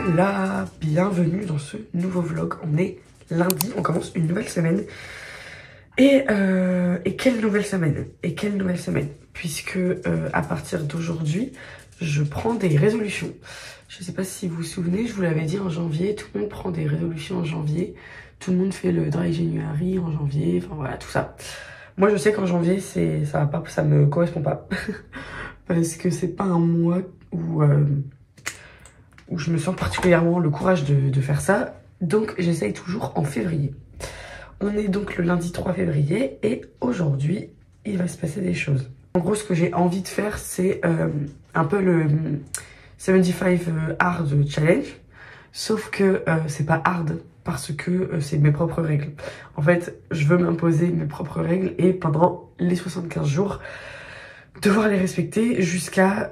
Hola, bienvenue dans ce nouveau vlog. On est lundi, on commence une nouvelle semaine. Et quelle nouvelle semaine? Puisque à partir d'aujourd'hui, je prends des résolutions. Je sais pas si vous vous souvenez, je vous l'avais dit en janvier, tout le monde prend des résolutions en janvier. Tout le monde fait le dry January en janvier, enfin voilà, tout ça. Moi je sais qu'en janvier, ça me correspond pas. Parce que c'est pas un mois où je me sens particulièrement le courage de faire ça. Donc j'essaye toujours en février. On est donc le lundi 3 février et aujourd'hui, il va se passer des choses. En gros, ce que j'ai envie de faire, c'est un peu le 75 Hard Challenge. Sauf que c'est pas hard parce que c'est mes propres règles. En fait, je veux m'imposer mes propres règles et pendant les 75 jours, devoir les respecter jusqu'à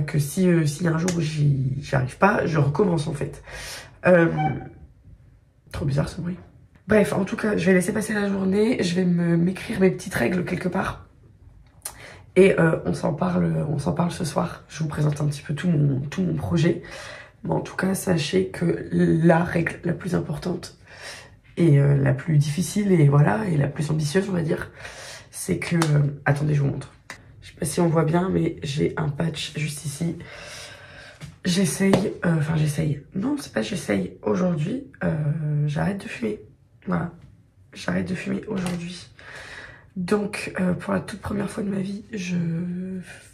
que si un jour j'y arrive pas, je recommence en fait. Trop bizarre ce bruit. Bref, en tout cas, je vais laisser passer la journée, je vais m'écrire mes petites règles quelque part. Et on s'en parle ce soir. Je vous présente un petit peu tout mon projet. Mais en tout cas, sachez que la règle la plus importante et la plus difficile et voilà, et la plus ambitieuse, on va dire, c'est que... attendez, je vous montre. Je sais pas si on voit bien, mais j'ai un patch juste ici. J'essaye, non, c'est pas j'essaye. Aujourd'hui, j'arrête de fumer. Voilà, j'arrête de fumer aujourd'hui. Donc, pour la toute première fois de ma vie, je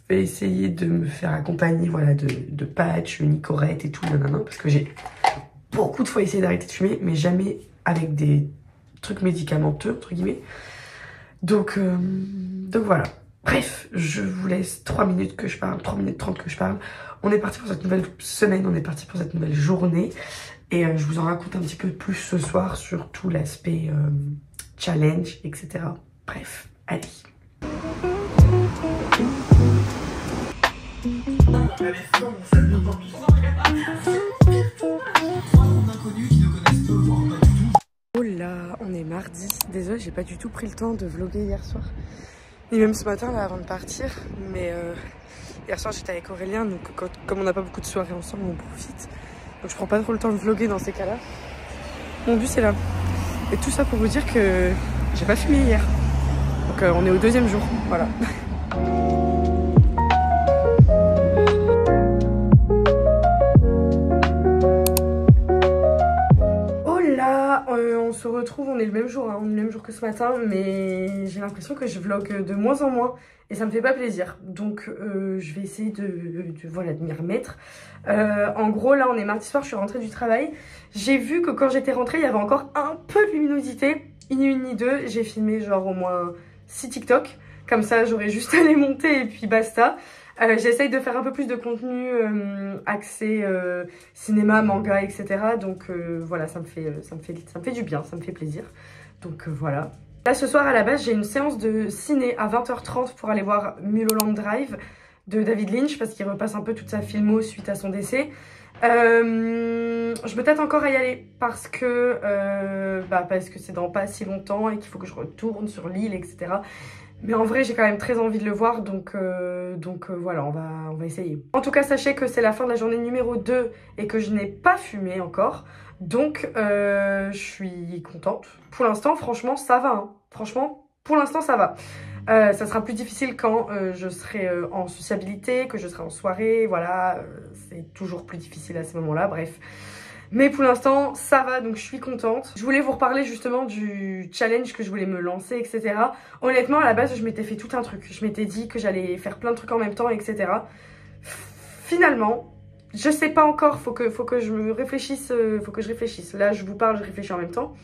vais essayer de me faire accompagner, voilà, de patch, Nicorette et tout, nanana, parce que j'ai beaucoup de fois essayé d'arrêter de fumer, mais jamais avec des trucs médicamenteux, entre guillemets. Donc voilà. Bref, je vous laisse 3 minutes que je parle, 3 minutes 30 que je parle. On est parti pour cette nouvelle semaine, on est parti pour cette nouvelle journée. Et je vous en raconte un petit peu plus ce soir sur tout l'aspect challenge, etc. Bref, allez. Oh là, on est mardi. Désolée, j'ai pas du tout pris le temps de vlogger hier soir. Et même ce matin, là, avant de partir. Mais hier soir, j'étais avec Aurélien. Donc, comme on n'a pas beaucoup de soirées ensemble, on profite. Donc, je prends pas trop le temps de vlogger dans ces cas-là. Mon bus est là. Et tout ça pour vous dire que j'ai pas fumé hier. Donc, on est au 2e jour. Voilà. On se retrouve, on est le même jour, hein, on est le même jour que ce matin, mais j'ai l'impression que je vlog de moins en moins et ça me fait pas plaisir. Donc je vais essayer voilà, de m'y remettre. En gros, là, on est mardi soir, je suis rentrée du travail. J'ai vu que quand j'étais rentrée, il y avait encore un peu de luminosité, ni une ni deux. J'ai filmé genre au moins 6 TikTok, comme ça j'aurais juste à les monter et puis basta. J'essaye de faire un peu plus de contenu axé cinéma, manga, etc. Donc voilà, ça me fait du bien, ça me fait plaisir. Donc voilà. Là ce soir à la base j'ai une séance de ciné à 20h30 pour aller voir Mulholland Drive de David Lynch parce qu'il repasse un peu toute sa filmo suite à son décès. Je me tâte encore à y aller parce que c'est dans pas si longtemps et qu'il faut que je retourne sur l'île, etc. Mais en vrai, j'ai quand même très envie de le voir, donc voilà, on va essayer. En tout cas, sachez que c'est la fin de la journée numéro 2 et que je n'ai pas fumé encore. Donc, je suis contente. Pour l'instant, franchement, ça va. Hein. Franchement, pour l'instant, ça va. Ça sera plus difficile quand je serai en sociabilité, que je serai en soirée. Voilà, c'est toujours plus difficile à ce moment-là, bref. Mais pour l'instant, ça va, donc je suis contente. Je voulais vous reparler justement du challenge que je voulais me lancer, etc. Honnêtement, à la base, je m'étais fait tout un truc. Je m'étais dit que j'allais faire plein de trucs en même temps, etc. Finalement, je sais pas encore, faut que je me réfléchisse, Là, je vous parle, je réfléchis en même temps.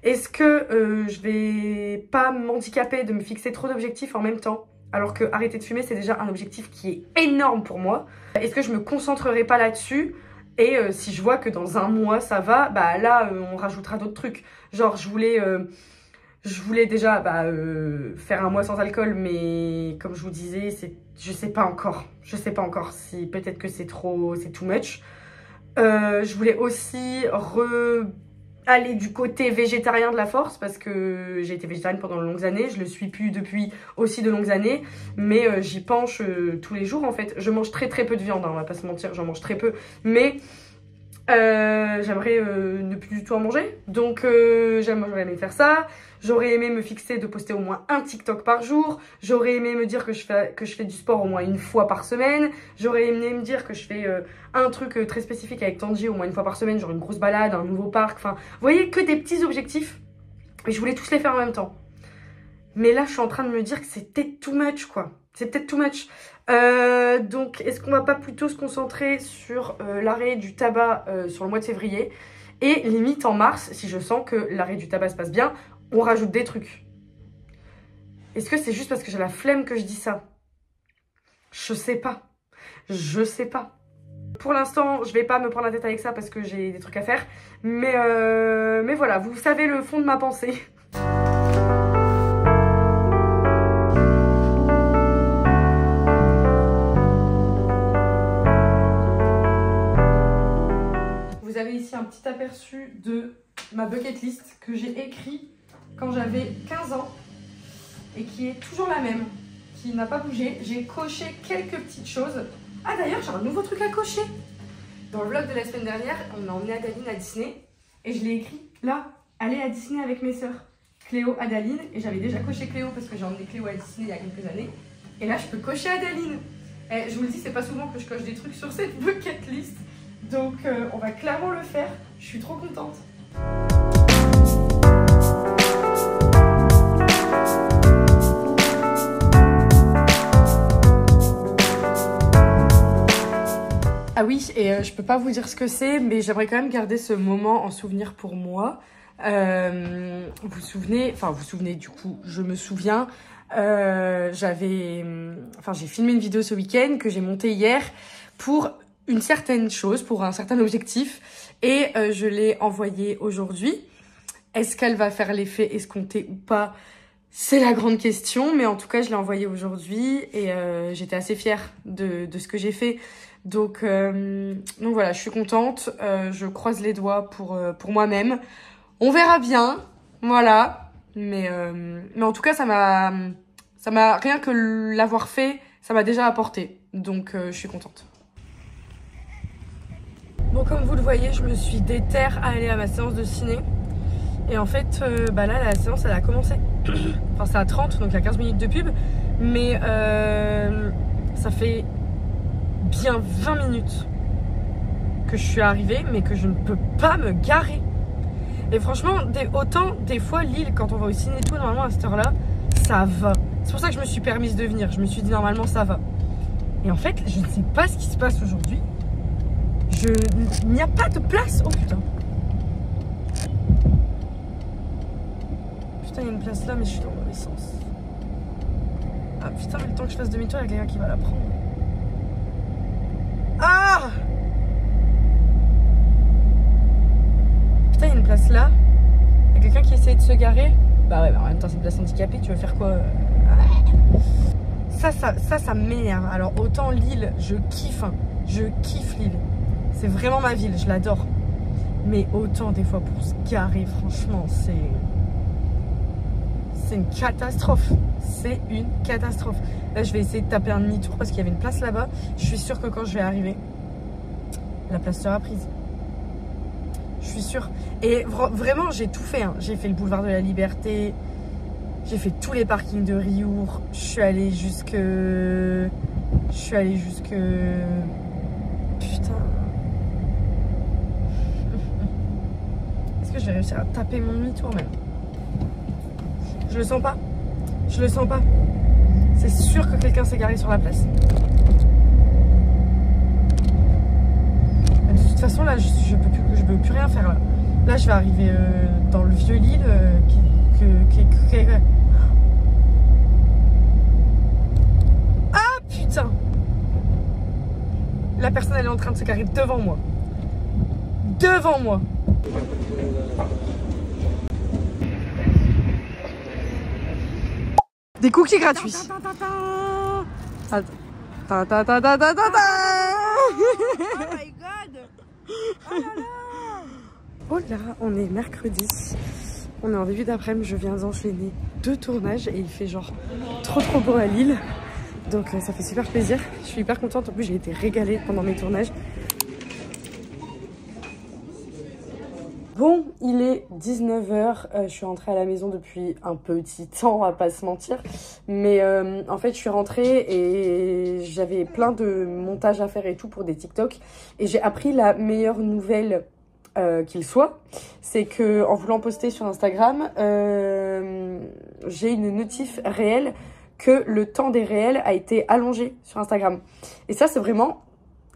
Est-ce que je vais pas m'handicaper de me fixer trop d'objectifs en même temps? Alors que arrêter de fumer, c'est déjà un objectif qui est énorme pour moi. Est-ce que je me concentrerai pas là-dessus? Et si je vois que dans un mois ça va, bah là on rajoutera d'autres trucs. Genre je voulais déjà faire un mois sans alcool, mais comme je vous disais, je sais pas encore. Je sais pas encore si peut-être que c'est too much. Je voulais aussi aller du côté végétarien de la force parce que j'ai été végétarienne pendant de longues années, je le suis plus depuis aussi de longues années, mais j'y penche tous les jours en fait. Je mange très peu de viande, hein, on va pas se mentir, j'en mange très peu, mais j'aimerais ne plus du tout en manger, donc j'aurais aimé faire ça. J'aurais aimé me fixer de poster au moins un TikTok par jour. J'aurais aimé me dire que je fais du sport au moins une fois par semaine. J'aurais aimé me dire que je fais un truc très spécifique avec Tanji au moins une fois par semaine, genre une grosse balade, un nouveau parc. Enfin, vous voyez, que des petits objectifs. Et je voulais tous les faire en même temps. Mais là, je suis en train de me dire que c'est peut-être too much, quoi. C'est peut-être too much. Donc, est-ce qu'on va pas plutôt se concentrer sur l'arrêt du tabac sur le mois de février? Et limite en mars, si je sens que l'arrêt du tabac se passe bien, on rajoute des trucs. Est-ce que c'est juste parce que j'ai la flemme que je dis ça? Je sais pas. Je sais pas. Pour l'instant, je vais pas me prendre la tête avec ça parce que j'ai des trucs à faire. Mais voilà, vous savez le fond de ma pensée. Vous avez ici un petit aperçu de ma bucket list que j'ai écrit quand j'avais 15 ans et qui est toujours la même, qui n'a pas bougé. J'ai coché quelques petites choses. Ah d'ailleurs, j'ai un nouveau truc à cocher. Dans le vlog de la semaine dernière, on a emmené Adaline à Disney et je l'ai écrit là, aller à Disney avec mes sœurs. Cléo, Adaline, et j'avais déjà coché Cléo parce que j'ai emmené Cléo à Disney il y a quelques années. Et là, je peux cocher Adaline. Et je vous le dis, c'est pas souvent que je coche des trucs sur cette bucket list. Donc on va clairement le faire. Je suis trop contente. Ah oui, et je peux pas vous dire ce que c'est, mais j'aimerais quand même garder ce moment en souvenir pour moi. Vous vous souvenez du coup, je me souviens, j'ai filmé une vidéo ce week-end que j'ai montée hier pour une certaine chose, pour un certain objectif, et je l'ai envoyée aujourd'hui. Est-ce qu'elle va faire l'effet escompté ou pas? C'est la grande question, mais en tout cas, je l'ai envoyée aujourd'hui et j'étais assez fière de ce que j'ai fait. Donc voilà, je suis contente, je croise les doigts pour moi-même. On verra bien, voilà. Mais en tout cas, ça m'a rien que l'avoir fait, ça m'a déjà apporté. Donc je suis contente. Bon, comme vous le voyez, je me suis déterre à aller à ma séance de ciné. Et en fait, là, la séance, elle a commencé. Enfin, c'est à 30, donc il y a 15 minutes de pub. Mais ça fait bien 20 minutes que je suis arrivée, mais que je ne peux pas me garer. Et franchement, autant des fois, Lille, quand on va au ciné et tout, normalement, à cette heure-là, ça va. C'est pour ça que je me suis permise de venir. Je me suis dit, normalement, ça va. Et en fait, je ne sais pas ce qui se passe aujourd'hui. Il n'y a pas de place. Oh putain. Putain, il y a une place là, mais je suis dans le mauvais sens. Ah putain, mais le temps que je fasse demi-tour, il y a quelqu'un qui va la prendre. Ah! Putain, il y a une place là. Il y a quelqu'un qui essaye de se garer. Bah ouais, bah en même temps, c'est une place handicapée. Tu veux faire quoi? Ça m'énerve. Alors, autant Lille, je kiffe. Hein. Je kiffe Lille. C'est vraiment ma ville, je l'adore. Mais autant des fois pour se garer, franchement, c'est une catastrophe. C'est une catastrophe. Là, je vais essayer de taper un demi-tour parce qu'il y avait une place là-bas. Je suis sûre que quand je vais arriver, la place sera prise. Je suis sûre. Et vraiment, j'ai tout fait. Hein. J'ai fait le boulevard de la Liberté. J'ai fait tous les parkings de Riour. Je suis allée jusque... Putain. Est-ce que je vais réussir à taper mon demi-tour même? Je le sens pas. Je le sens pas. C'est sûr que quelqu'un s'est garé sur la place. De toute façon, là, je peux plus rien faire. Là, je vais arriver dans le vieux Lille. Ah, putain! La personne, elle est en train de se garer devant moi. Devant moi. Des cookies gratuits. Oh my god. Oh là là. Oh là, on est mercredi. On est en début d'après-midi, je viens d'enchaîner 2 tournages et il fait genre trop beau à Lille. Donc ça fait super plaisir. Je suis hyper contente. En plus, j'ai été régalée pendant mes tournages. Bon, il est 19 h. Je suis rentrée à la maison depuis un petit temps, on va pas se mentir. Mais en fait, je suis rentrée et j'avais plein de montages à faire et tout pour des TikTok. Et j'ai appris la meilleure nouvelle qu'il soit. C'est que en voulant poster sur Instagram, j'ai une notif réelle que le temps des réels a été allongé sur Instagram. Et ça, c'est vraiment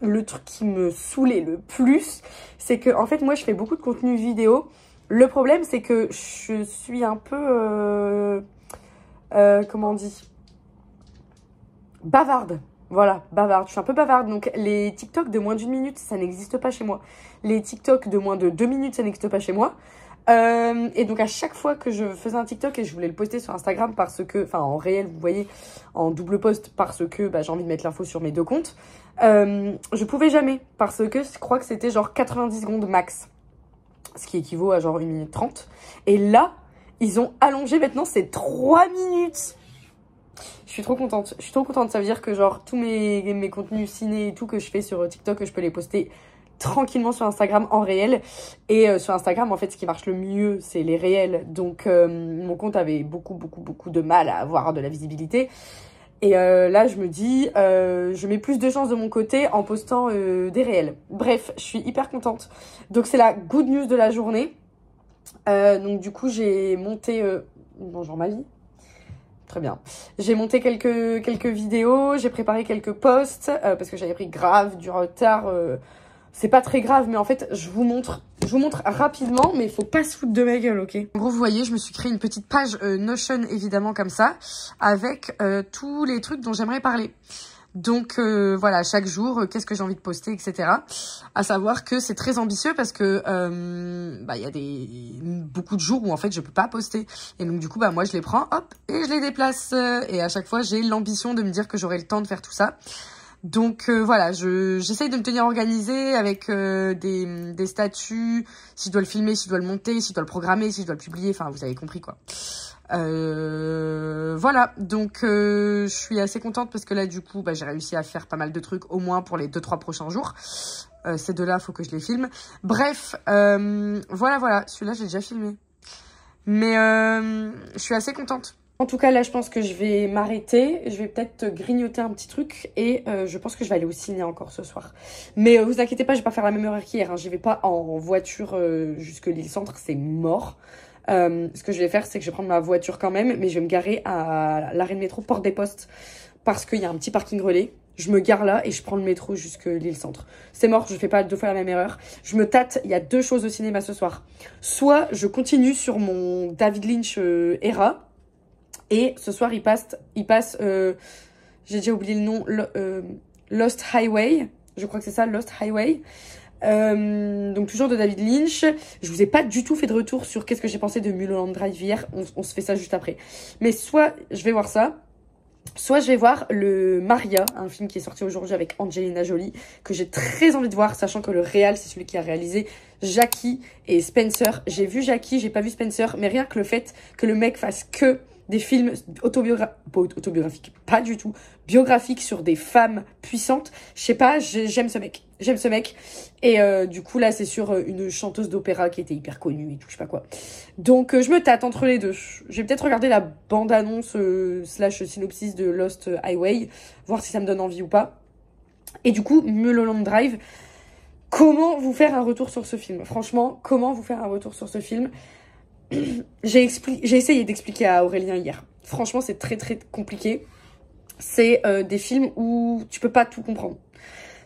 le truc qui me saoulait le plus. C'est que, en fait, moi, je fais beaucoup de contenu vidéo. Le problème, c'est que je suis un peu... comment on dit, bavarde. Voilà, bavarde. Je suis un peu bavarde. Donc, les TikTok de moins d'1 minute, ça n'existe pas chez moi. Les TikTok de moins de 2 minutes, ça n'existe pas chez moi. Et donc à chaque fois que je faisais un TikTok et je voulais le poster sur Instagram parce que, enfin en réel vous voyez, en double post parce que j'ai envie de mettre l'info sur mes 2 comptes, je pouvais jamais parce que je crois que c'était genre 90 secondes max, ce qui équivaut à genre 1 minute 30. Et là, ils ont allongé, maintenant c'est 3 minutes. Je suis trop contente, ça veut dire que genre tous mes contenus ciné et tout que je fais sur TikTok, je peux les poster tranquillement sur Instagram en réel. Et sur Instagram, en fait, ce qui marche le mieux, c'est les réels. Donc, mon compte avait beaucoup de mal à avoir de la visibilité. Et là, je me dis, je mets plus de chance de mon côté en postant des réels. Bref, je suis hyper contente. Donc, c'est la good news de la journée. Donc, du coup, j'ai monté... Bonjour ma vie. Très bien. J'ai monté quelques vidéos, j'ai préparé quelques posts, parce que j'avais pris grave du retard... C'est pas très grave, mais en fait, je vous montre rapidement, mais il faut pas se foutre de ma gueule, ok? En gros, vous voyez, je me suis créé une petite page Notion, évidemment, comme ça, avec tous les trucs dont j'aimerais parler. Donc, voilà, chaque jour, qu'est-ce que j'ai envie de poster, etc. À savoir que c'est très ambitieux parce que y a beaucoup de jours où, en fait, je peux pas poster. Et donc, du coup, moi, je les prends, hop, et je les déplace. Et à chaque fois, j'ai l'ambition de me dire que j'aurai le temps de faire tout ça. Donc voilà, j'essaye de me tenir organisée avec des statuts, si je dois le filmer, si je dois le monter, si je dois le programmer, si je dois le publier, enfin vous avez compris quoi. Voilà, donc je suis assez contente parce que là du coup j'ai réussi à faire pas mal de trucs au moins pour les 2-3 prochains jours. Ces 2-là, faut que je les filme. Bref, voilà, celui-là j'ai déjà filmé. Mais je suis assez contente. En tout cas, là, je pense que je vais m'arrêter. Je vais peut-être grignoter un petit truc. Et je pense que je vais aller au ciné encore ce soir. Mais vous inquiétez pas, je vais pas faire la même heure qu'hier. Hein. J'y vais pas en voiture jusque Lille Centre. C'est mort. Ce que je vais faire, c'est que je vais prendre ma voiture quand même. Mais je vais me garer à l'arrêt de métro Porte des Postes. Parce qu'il y a un petit parking relais. Je me gare là et je prends le métro jusque Lille Centre. C'est mort, je fais pas 2 fois la même erreur. Je me tâte, il y a 2 choses au cinéma ce soir. Soit je continue sur mon David Lynch Era. Et ce soir, il passe j'ai déjà oublié le nom, Lost Highway. Je crois que c'est ça, Lost Highway. Donc toujours de David Lynch. Je vous ai pas du tout fait de retour sur qu'est-ce que j'ai pensé de Mulholland Drive hier. On se fait ça juste après. Mais soit je vais voir ça, soit je vais voir le Maria, un film qui est sorti aujourd'hui avec Angelina Jolie, que j'ai très envie de voir, sachant que le réal, c'est celui qui a réalisé Jackie et Spencer. J'ai vu Jackie, j'ai pas vu Spencer, mais rien que le fait que le mec fasse que des films autobiographiques, pas du tout, biographiques sur des femmes puissantes, je sais pas, j'aime ce mec. Et du coup, là, c'est sur une chanteuse d'opéra qui était hyper connue et tout, je sais pas quoi. Donc, je me tâte entre les deux. Je vais peut-être regarder la bande-annonce slash synopsis de Lost Highway, voir si ça me donne envie ou pas. Et du coup, Mulholland Drive, comment vous faire un retour sur ce film? Franchement, comment vous faire un retour sur ce film? J'ai essayé d'expliquer à Aurélien hier. Franchement, c'est très compliqué. C'est des films où tu peux pas tout comprendre.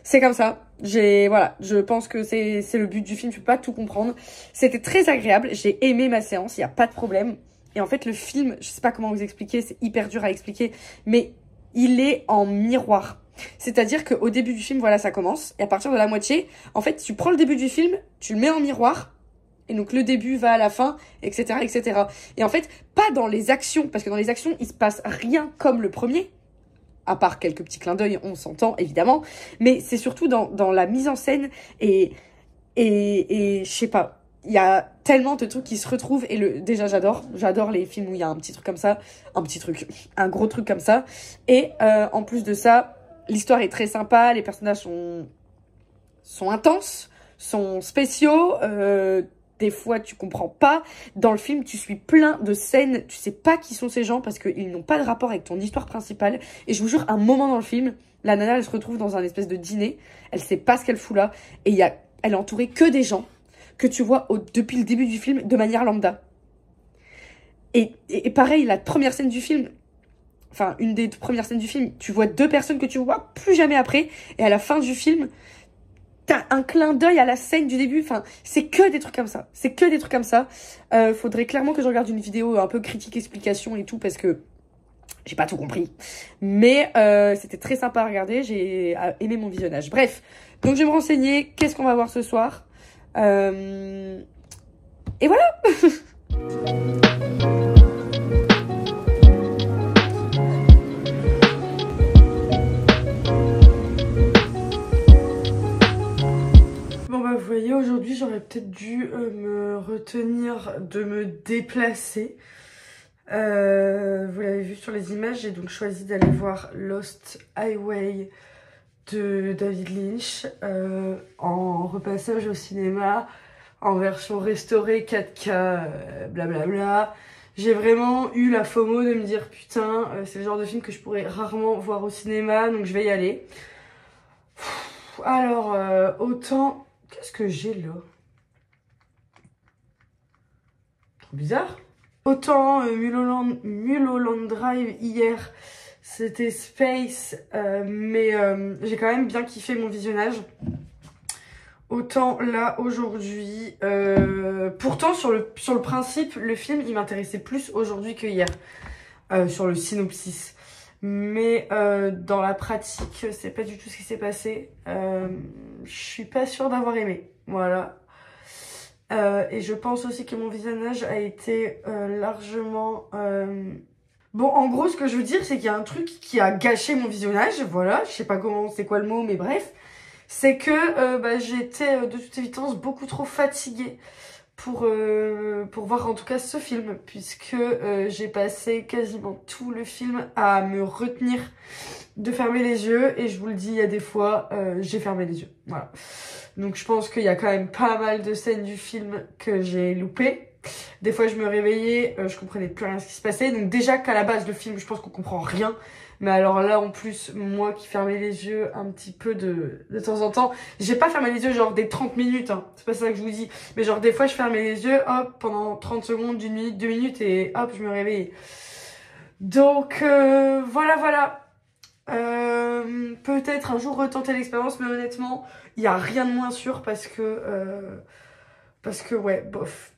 C'est comme ça. Voilà, je pense que c'est le but du film, tu peux pas tout comprendre. C'était très agréable, j'ai aimé ma séance, il y a pas de problème. Et en fait, le film, je sais pas comment vous expliquer, c'est hyper dur à expliquer, mais il est en miroir. C'est-à-dire qu'au début du film, voilà, ça commence. Et à partir de la moitié, en fait, tu prends le début du film, tu le mets en miroir. Et donc, le début va à la fin, etc., etc. Et en fait, pas dans les actions, parce que dans les actions, il se passe rien comme le premier. À part quelques petits clins d'œil, on s'entend, évidemment. Mais c'est surtout dans la mise en scène et je sais pas. il y a tellement de trucs qui se retrouvent. Et déjà, j'adore les films où il y a un petit truc comme ça. Un gros truc comme ça. Et en plus de ça, l'histoire est très sympa. Les personnages sont intenses, sont spéciaux. Des fois, tu comprends pas. Dans le film, tu suis plein de scènes. Tu sais pas qui sont ces gens parce qu'ils n'ont pas de rapport avec ton histoire principale. Et je vous jure, un moment dans le film, la nana, elle se retrouve dans un espèce de dîner. Elle sait pas ce qu'elle fout là. Et elle est entourée que des gens que tu vois depuis le début du film de manière lambda. Et pareil, la première scène du film, enfin, une des premières scènes du film, tu vois 2 personnes que tu vois plus jamais après. Et à la fin du film, t'as un clin d'œil à la scène du début. Enfin, c'est que des trucs comme ça. C'est que des trucs comme ça. Faudrait clairement que je regarde une vidéo un peu critique, explication et tout, parce que j'ai pas tout compris. Mais c'était très sympa à regarder. J'ai aimé mon visionnage. Bref, donc je vais me renseigner. Qu'est-ce qu'on va voir ce soir? Et voilà. Bon bah vous voyez, aujourd'hui j'aurais peut-être dû me retenir de me déplacer. Vous l'avez vu sur les images, j'ai donc choisi d'aller voir Lost Highway de David Lynch en repassage au cinéma, en version restaurée 4K, blablabla. J'ai vraiment eu la FOMO de me dire putain, c'est le genre de film que je pourrais rarement voir au cinéma, donc je vais y aller. Alors, autant... Qu'est-ce que j'ai là? Trop bizarre. Autant Mulholland Drive hier, c'était Space, mais j'ai quand même bien kiffé mon visionnage. Autant là, aujourd'hui... pourtant, sur le principe, le film, il m'intéressait plus aujourd'hui que hier, sur le synopsis. Mais dans la pratique, c'est pas du tout ce qui s'est passé. Je suis pas sûre d'avoir aimé. Voilà. Et je pense aussi que mon visionnage a été largement... Bon, en gros, ce que je veux dire, c'est qu'il y a un truc qui a gâché mon visionnage. Voilà, je sais pas comment, c'est quoi le mot, mais bref. C'est que j'étais de toute évidence beaucoup trop fatiguée pour voir en tout cas ce film, puisque j'ai passé quasiment tout le film à me retenir de fermer les yeux, et je vous le dis, il y a des fois, j'ai fermé les yeux, voilà. Donc je pense qu'il y a quand même pas mal de scènes du film que j'ai loupées. Des fois je me réveillais, je comprenais plus rien de ce qui se passait, donc déjà qu'à la base le film, je pense qu'on comprend rien. Mais alors là, en plus, moi qui fermais les yeux un petit peu de temps en temps, j'ai pas fermé les yeux genre des 30 minutes, hein. C'est pas ça que je vous dis. Mais genre des fois, je fermais les yeux, hop, pendant 30 secondes, 1 minute, 2 minutes, et hop, je me réveillais. Donc, voilà. Peut-être un jour retenter l'expérience, mais honnêtement, il y a rien de moins sûr parce que ouais, bof.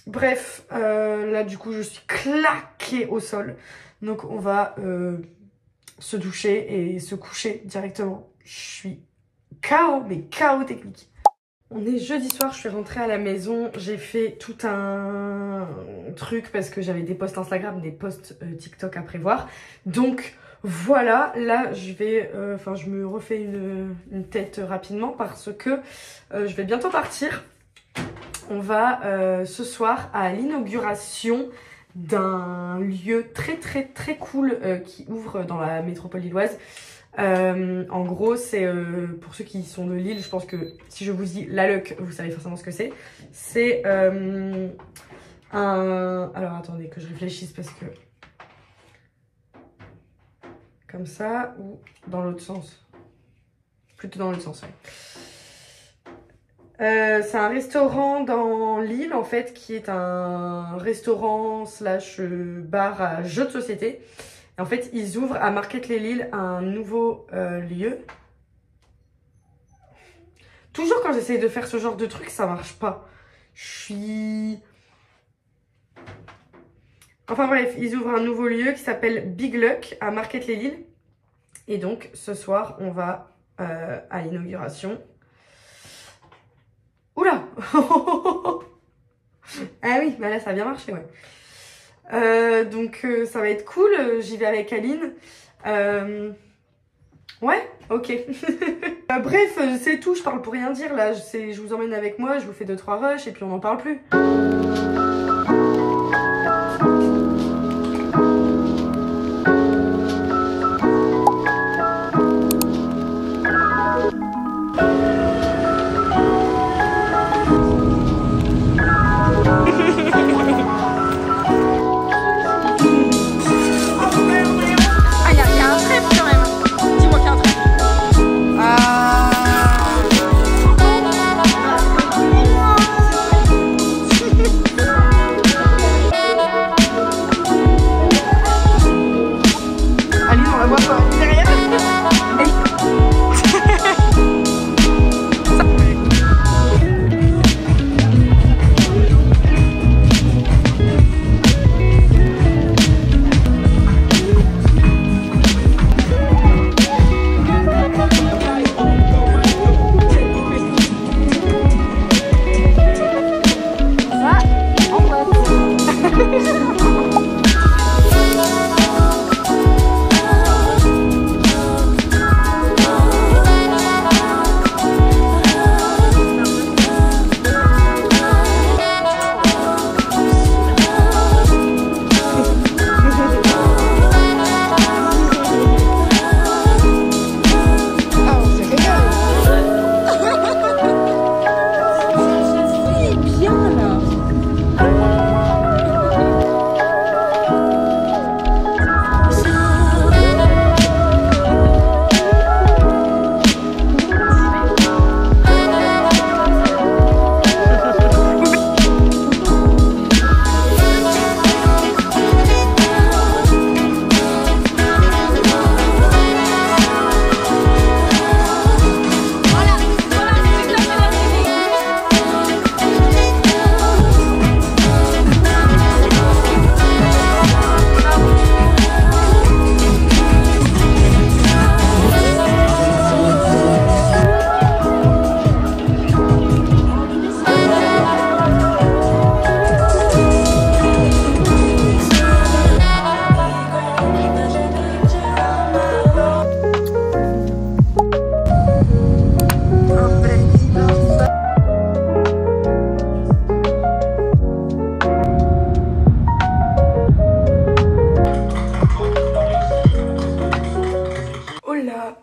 Bref, là, du coup, je suis claquée au sol. Donc, on va... se doucher et se coucher directement. Je suis KO, mais KO technique. On est jeudi soir, je suis rentrée à la maison. J'ai fait tout un truc parce que j'avais des posts Instagram, des posts TikTok à prévoir. Donc voilà, là je vais... je me refais une tête rapidement parce que je vais bientôt partir. On va ce soir à l'inauguration d'un lieu très cool qui ouvre dans la métropole lilloise. En gros, c'est pour ceux qui sont de Lille, je pense que si je vous dis la Luck, vous savez forcément ce que c'est. C'est alors attendez que je réfléchisse parce que... Comme ça ou dans l'autre sens? Plutôt dans l'autre sens, ouais. C'est un restaurant dans Lille en fait qui est un restaurant slash bar à jeux de société. Et en fait ils ouvrent à Marquette-les-Lilles un nouveau lieu. Toujours quand j'essaye de faire ce genre de truc ça marche pas. Enfin bref, ils ouvrent un nouveau lieu qui s'appelle Big Luck à Marquette-les-Lilles. Et donc ce soir on va à l'inauguration. Oula. Ah oui, bah là ça a bien marché, ouais. Donc ça va être cool, j'y vais avec Aline. Ouais, Ok. Bref, c'est tout, je parle pour rien dire là. Je vous emmène avec moi, je vous fais 2-3 rushs et puis on n'en parle plus.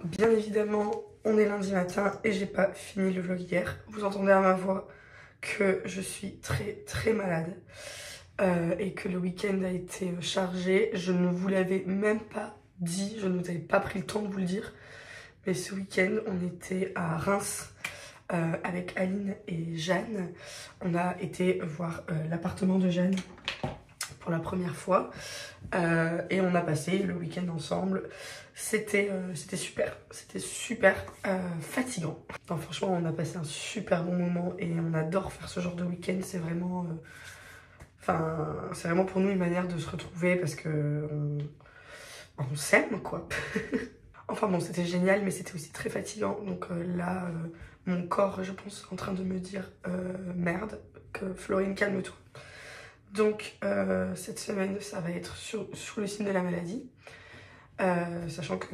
Bien évidemment, on est lundi matin et j'ai pas fini le vlog hier. Vous entendez à ma voix que je suis très malade et que le week-end a été chargé. Je ne vous l'avais même pas dit, je ne vous avais pas pris le temps de vous le dire. Mais ce week-end, on était à Reims avec Aline et Jeanne. On a été voir l'appartement de Jeanne pour la première fois et on a passé le week-end ensemble. C'était super fatigant. Non, franchement, on a passé un super bon moment et on adore faire ce genre de week-end. C'est vraiment, c'est vraiment pour nous une manière de se retrouver parce que on s'aime, quoi. Enfin bon, c'était génial, mais c'était aussi très fatigant. Donc là, mon corps, je pense, est en train de me dire merde, que Florine, calme-toi. Donc cette semaine, ça va être sous le signe de la maladie. Sachant que...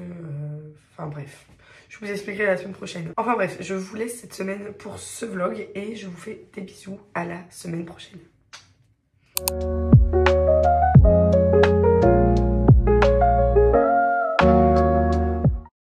Enfin bref, je vous expliquerai la semaine prochaine. Enfin bref, je vous laisse cette semaine pour ce vlog et je vous fais des bisous à la semaine prochaine.